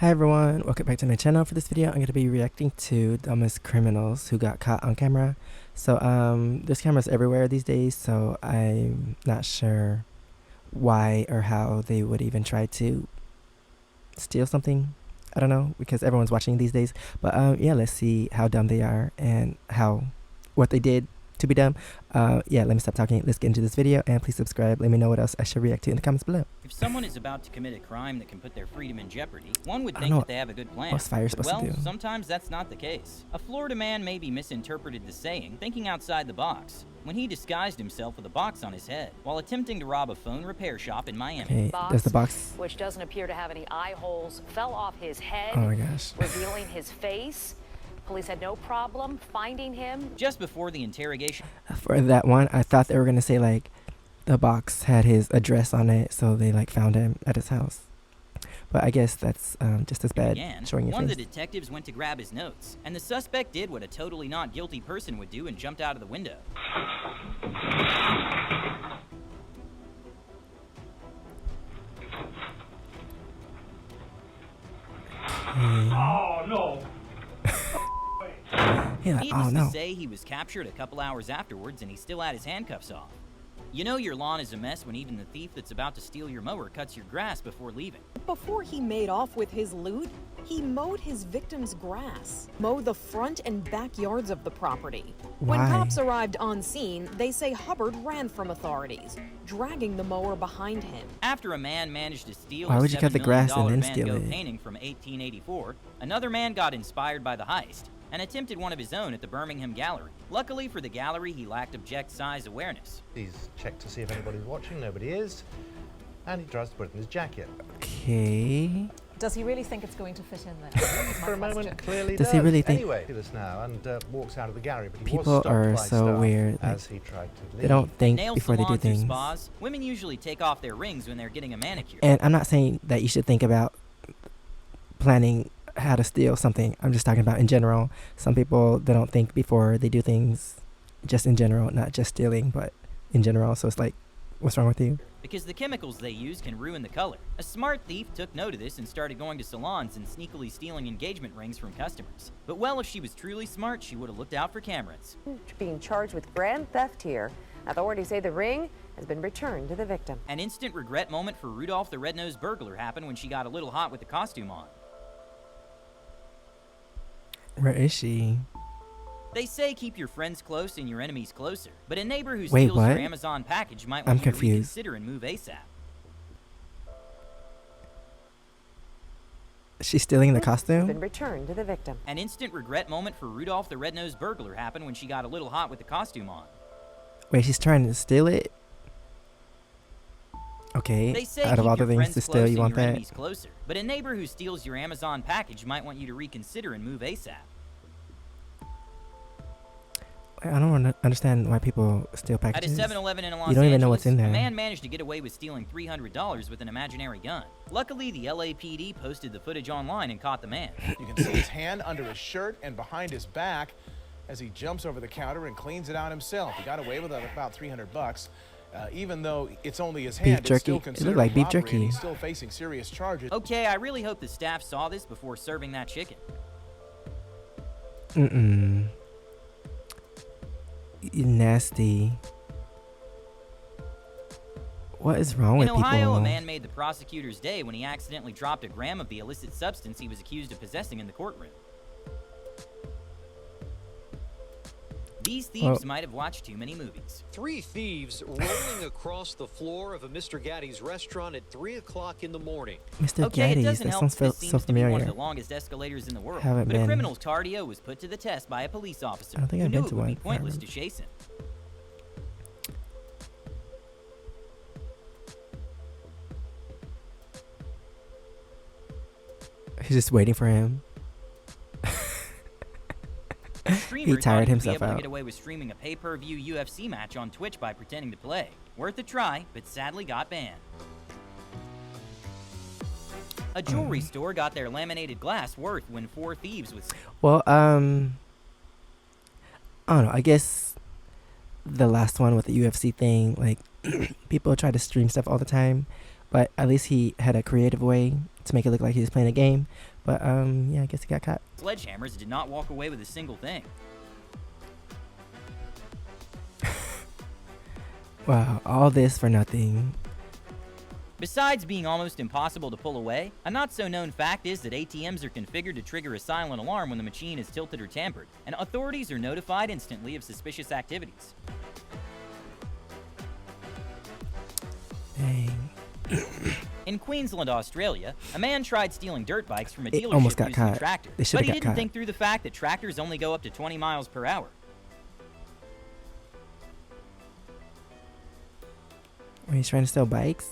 Hi everyone, welcome back to my channel. For this video, I'm going to be reacting to dumbest criminals who got caught on camera. So, there's cameras everywhere these days, so I'm not sure why or how they would even try to steal something. I don't know, because everyone's watching these days. But, yeah, let's see how dumb they are and what they did to be dumb. Yeah, let me stop talking. Let's get into this video, and please subscribe. Let me know what else I should react to in the comments below. If someone is about to commit a crime that can put their freedom in jeopardy, one would think that they have a good plan. What's fire supposed to do? Sometimes that's not the case. A Florida man maybe misinterpreted the saying, thinking outside the box, when he disguised himself with a box on his head while attempting to rob a phone repair shop in Miami. Okay, does the box, which doesn't appear to have any eye holes, fell off his head, oh my gosh, revealing his face. Police had no problem finding him. Just before the interrogation. For that one, I thought they were gonna say like the box had his address on it, so they like found him at his house. But I guess that's just as bad, showing your One face. of the detectives went to grab his notes, and the suspect did what a totally not guilty person would do and jumped out of the window. Oh no! Needless to say, he was captured a couple hours afterwards, and he still had his handcuffs off. You know your lawn is a mess when even the thief that's about to steal your mower cuts your grass before leaving. Before he made off with his loot, he mowed his victim's grass, mowed the front and backyards of the property. Why? When cops arrived on scene, they say Hubbard ran from authorities, dragging the mower behind him. After a man managed to steal Why a would you cut the $7 grass and million then Van steal Gogh it? painting from 1884, another man got inspired by the heist and attempted one of his own at the Birmingham Gallery. Luckily for the gallery, he lacked object size awareness. He's checked to see if anybody's watching. Nobody is. And he tries to put it in his jacket. Okay. Does he really think it's going to fit in there? For a moment, clearly Does he really think? Anyway, he does now and walks out of the gallery. But he People was stopped are by so staff weird. as he tried to leave. They don't think Nail before they do salons or things. spas, women usually take off their rings when they're getting a manicure. And I'm not saying that you should think about planning how to steal something. I'm just talking about in general. Some people, they don't think before they do things, just in general, not just stealing, but in general. So it's like, what's wrong with you? Because the chemicals they use can ruin the color. A smart thief took note of this and started going to salons and sneakily stealing engagement rings from customers. But well, if she was truly smart, she would have looked out for cameras. Being charged with grand theft here. Authorities say the ring has been returned to the victim. An instant regret moment for Rudolph the Red-Nosed Burglar happened when she got a little hot with the costume on. Where is she? They say keep your friends close and your enemies closer, but a neighbor who Wait, steals what? your Amazon package might I'm want you to confused. reconsider and move ASAP. She's stealing the Been costume? returned to the victim. An instant regret moment for Rudolph the Red-Nosed Burglar happened when she got a little hot with the costume on. Wait, she's trying to steal it? Okay, They say out of keep all the your things friends to steal, close you and want your that? enemies closer, but a neighbor who steals your Amazon package might want you to reconsider and move ASAP. I don't understand why people steal At a packages. 7-Eleven in Los You don't even know Angeles, what's in there. a man managed to get away with stealing $300 with an imaginary gun. Luckily, the LAPD posted the footage online and caught the man. You can see his hand under his shirt and behind his back as he jumps over the counter and cleans it out himself. He got away with about $300. Even though it's only his hand, Beef it's still jerky. It looked considered like beef robbery, jerky. and he's still facing serious charges. Okay, I really hope the staff saw this before serving that chicken. You nasty. What is wrong with In Ohio, people? a man made the prosecutor's day when he accidentally dropped a gram of the illicit substance he was accused of possessing in the courtroom. These thieves might have watched too many movies. Three thieves rolling across the floor of a Mr. Gaddy's restaurant at 3 o'clock in the morning. Mr. Okay, it Gaddy's, doesn't that help sounds that this so seems to be one of familiar. the longest escalators in the world. Haven't But a been. criminal's cardio was put to the test by a police officer I don't think who I've knew been it to would be one. I pointless to remember. chase him. He's just waiting for him. Streamer tired thought he'd be himself able to out. get away with streaming a pay-per-view UFC match on Twitch by pretending to play. Worth a try, but sadly got banned. A jewelry store got their laminated glass worth when 4 thieves with... Well, I don't know. I guess the last one with the UFC thing, like, people try to stream stuff all the time, but at least he had a creative way to make it look like he was playing a game. But yeah, I guess he got caught. Sledgehammers did not walk away with a single thing. Wow, all this for nothing. Besides being almost impossible to pull away, a not-so-known fact is that ATMs are configured to trigger a silent alarm when the machine is tilted or tampered, and authorities are notified instantly of suspicious activities. Dang. In Queensland, Australia, a man tried stealing dirt bikes from a It dealership almost got using a caught. tractor, They shoulda but he got didn't caught. think through the fact that tractors only go up to 20 miles per hour. Were you trying to sell bikes?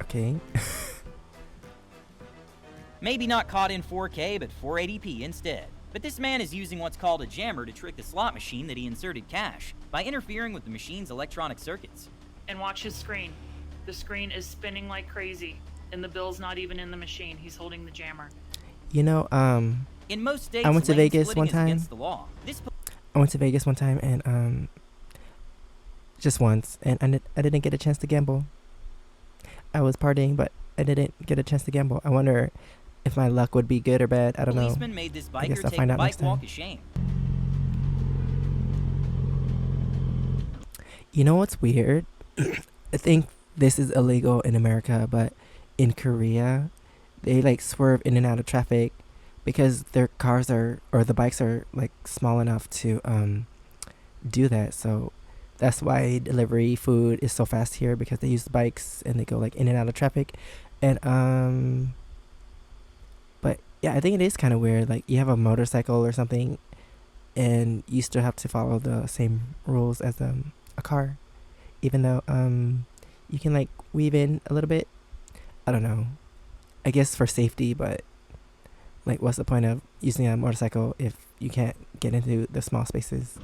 Okay. Maybe not caught in 4K, but 480p instead. But this man is using what's called a jammer to trick the slot machine that he inserted cash by interfering with the machine's electronic circuits. And watch his screen. The screen is spinning like crazy, and the bill's not even in the machine. He's holding the jammer. You know, In most states, I went to lane Vegas splitting one is time. against the law. This I went to Vegas one time and just once, and I didn't get a chance to gamble. I was partying, but I didn't get a chance to gamble. I wonder if my luck would be good or bad. I don't know. policeman made this I guess biker I'll take find a out next bike walk time. of shame. You know what's weird? I think this is illegal in America, but in Korea, they like swerve in and out of traffic because their cars or the bikes are like small enough to do that. So that's why delivery food is so fast here, because they use the bikes and they go like in and out of traffic. And but yeah, I think it is kind of weird. Like you have a motorcycle or something, and you still have to follow the same rules as a car, even though you can like weave in a little bit. I don't know. I guess for safety, but like, what's the point of using a motorcycle if you can't get into the small spaces?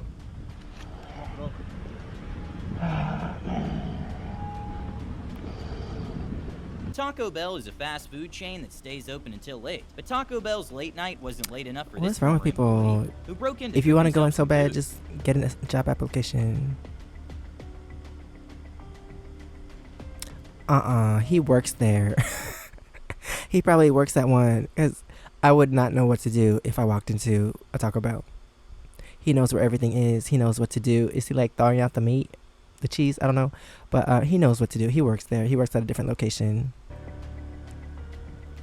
Taco Bell is a fast food chain that stays open until late, but Taco Bell's late night wasn't late enough for What's this wrong with foreign people? employee who broke into If you want to cook go in himself so some bad, food. just get a job application. He works there. He probably works at one, because I would not know what to do if I walked into a Taco Bell. He knows where everything is. He knows what to do. Is he like throwing out the meat, the cheese? I don't know. But he knows what to do. He works there. He works at a different location.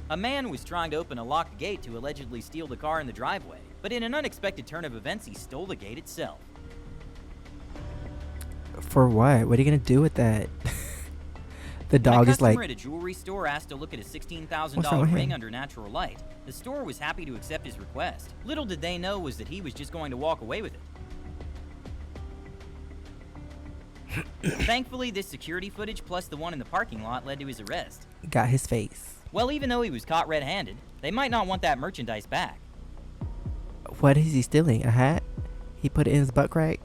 A man was trying to open a locked gate to allegedly steal the car in the driveway, but in an unexpected turn of events, he stole the gate itself. For what? What are you going to do with that? The When dog a is like, customer at a jewelry store asked to look at a What's wrong $16,000 with ring him? under natural light. The store was happy to accept his request. Little did they know was that he was just going to walk away with it. Thankfully, this security footage plus the one in the parking lot led to his arrest. got his face. Well, even though he was caught red-handed, they might not want that merchandise back. What is he stealing? A hat? He put it in his butt crack?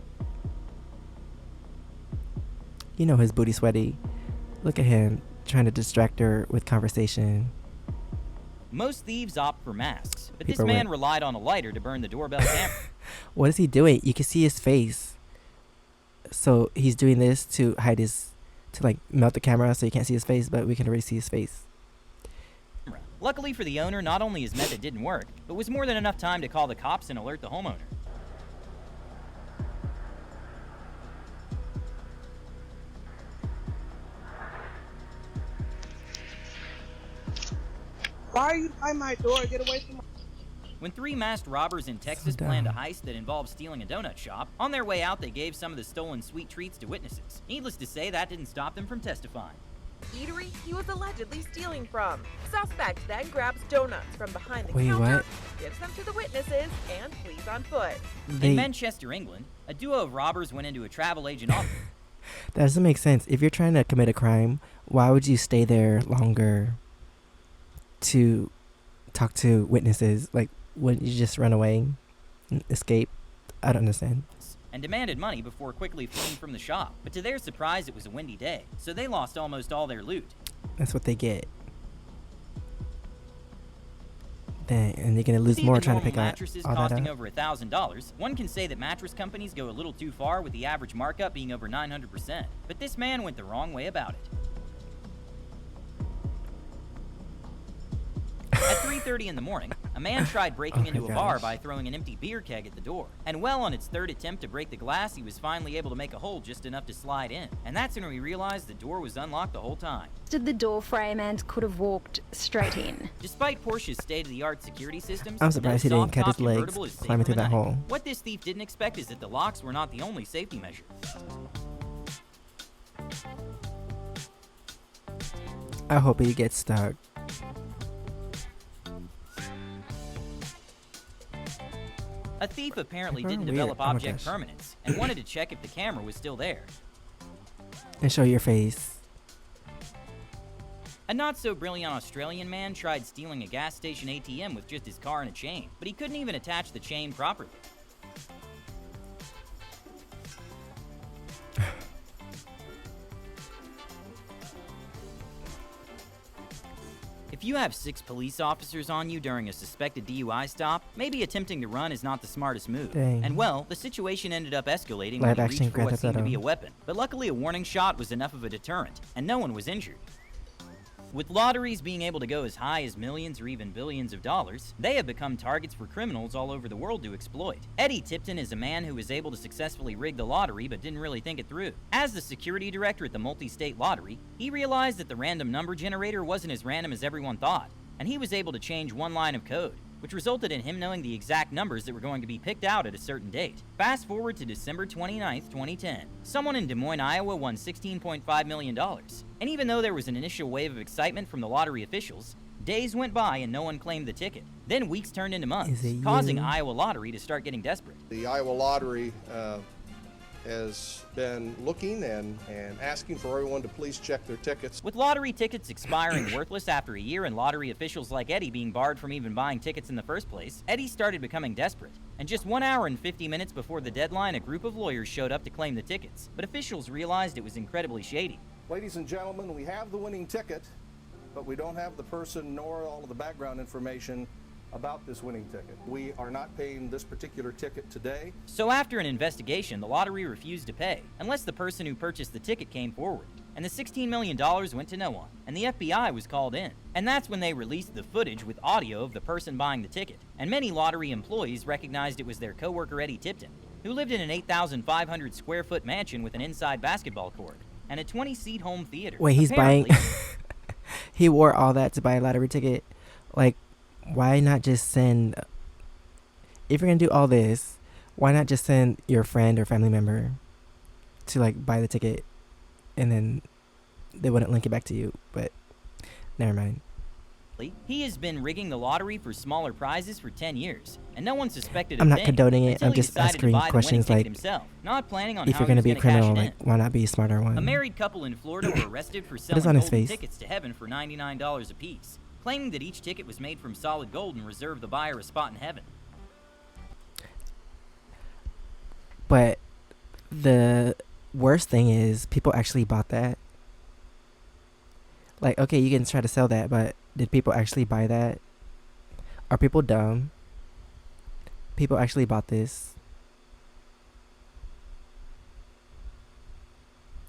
You know his booty sweaty. Look at him trying to distract her with conversation. Most thieves opt for masks, but People this man went- relied on a lighter to burn the doorbell camera. What is he doing? You can see his face. So he's doing this to hide his, to like melt the camera so you can't see his face, but we can already see his face. Luckily for the owner, not only his method didn't work, but was more than enough time to call the cops and alert the homeowner. Why are you by my door? Get away from my... When three masked robbers in Texas dumb. planned a heist that involved stealing a donut shop, on their way out they gave some of the stolen sweet treats to witnesses. Needless to say, that didn't stop them from testifying. Eatery he was allegedly stealing from. Suspect then grabs donuts from behind the Wait, counter, what? gives them to the witnesses, and flees on foot. In Manchester, England, a duo of robbers went into a travel agent office. That doesn't make sense. If you're trying to commit a crime, why would you stay there longer to talk to witnesses? Like, wouldn't you just run away and escape? I don't understand. And demanded money before quickly fleeing from the shop. But to their surprise, it was a windy day, so they lost almost all their loot. That's what they get. Dang, and you're gonna lose See more the trying to normal pick out mattresses all that costing up. over $1,000. One can say that mattress companies go a little too far, with the average markup being over 900%. But this man went the wrong way about it. 2:30 in the morning, a man tried breaking into a bar by throwing an empty beer keg at the door. And well, on its third attempt to break the glass, he was finally able to make a hole just enough to slide in. And that's when we realized the door was unlocked the whole time. Did the door frame and could have walked straight in. Despite Porsche's state-of-the-art security systems, I'm surprised he the didn't cut his soft-top legs convertible is safer climbing through than that night. hole. What this thief didn't expect is that the locks were not the only safety measure. I hope he gets stuck. A thief apparently Super didn't weird. develop Oh my object gosh. permanence and wanted to check if the camera was still there. And show your face. A not-so-brilliant Australian man tried stealing a gas station ATM with just his car and a chain, but he couldn't even attach the chain properly. If you have 6 police officers on you during a suspected DUI stop, maybe attempting to run is not the smartest move. Dang. And well, the situation ended up escalating Live when he action reached for what Grand seemed to Theft be a Auto. weapon. But luckily a warning shot was enough of a deterrent, and no one was injured. With lotteries being able to go as high as millions or even billions of dollars, they have become targets for criminals all over the world to exploit. Eddie Tipton is a man who was able to successfully rig the lottery but didn't really think it through. As the security director at the multi-state lottery, he realized that the random number generator wasn't as random as everyone thought, and he was able to change one line of code, which resulted in him knowing the exact numbers that were going to be picked out at a certain date. Fast forward to December 29th, 2010. Someone in Des Moines, Iowa won $16.5 million. And even though there was an initial wave of excitement from the lottery officials, days went by and no one claimed the ticket. Then weeks turned into months, causing Iowa Lottery to start getting desperate. The Iowa Lottery has been looking and asking for everyone to please check their tickets. With lottery tickets expiring worthless after a year and lottery officials like Eddie being barred from even buying tickets in the first place, Eddie started becoming desperate. And just 1 hour and 50 minutes before the deadline, a group of lawyers showed up to claim the tickets. But officials realized it was incredibly shady. Ladies and gentlemen, we have the winning ticket, but we don't have the person nor all of the background information about this winning ticket. We are not paying this particular ticket today. So after an investigation, the lottery refused to pay, unless the person who purchased the ticket came forward. And the $16 million went to no one, and the FBI was called in. And that's when they released the footage with audio of the person buying the ticket. And many lottery employees recognized it was their coworker Eddie Tipton, who lived in an 8,500 square foot mansion with an inside basketball court and a 20-seat home theater. Wait, he's Apparently, buying... He wore all that to buy a lottery ticket? Like, why not just send... If you're gonna do all this, why not just send your friend or family member to, like, buy the ticket and then they wouldn't link it back to you? But never mind. he has been rigging the lottery for smaller prizes for 10 years, and no one suspected a I'm not thing condoning it. until I'm he just decided to asking buy the winning questions ticket like, himself, not planning on if how you're he gonna was be a gonna cash criminal, it like, in. why not be a smarter one? A married couple in Florida were arrested for What is selling on his golden face? tickets to heaven for $99 apiece, claiming that each ticket was made from solid gold and reserved the buyer a spot in heaven. But the worst thing is people actually bought that. Like, okay, you can try to sell that, but did people actually buy that? Are people dumb? People actually bought this.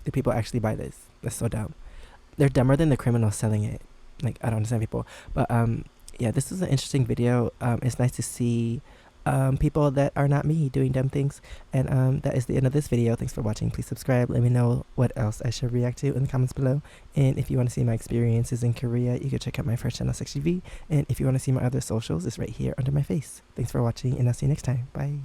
Did people actually buy this? That's so dumb. They're dumber than the criminals selling it. Like, I don't understand people. But yeah, this is an interesting video. It's nice to see people that are not me doing dumb things. And that is the end of this video. Thanks for watching. Please subscribe. Let me know what else I should react to in the comments below. And if you want to see my experiences in Korea, you can check out my first channel, SEKSHI. And if you want to see my other socials, it's right here under my face. Thanks for watching, and I'll see you next time. Bye.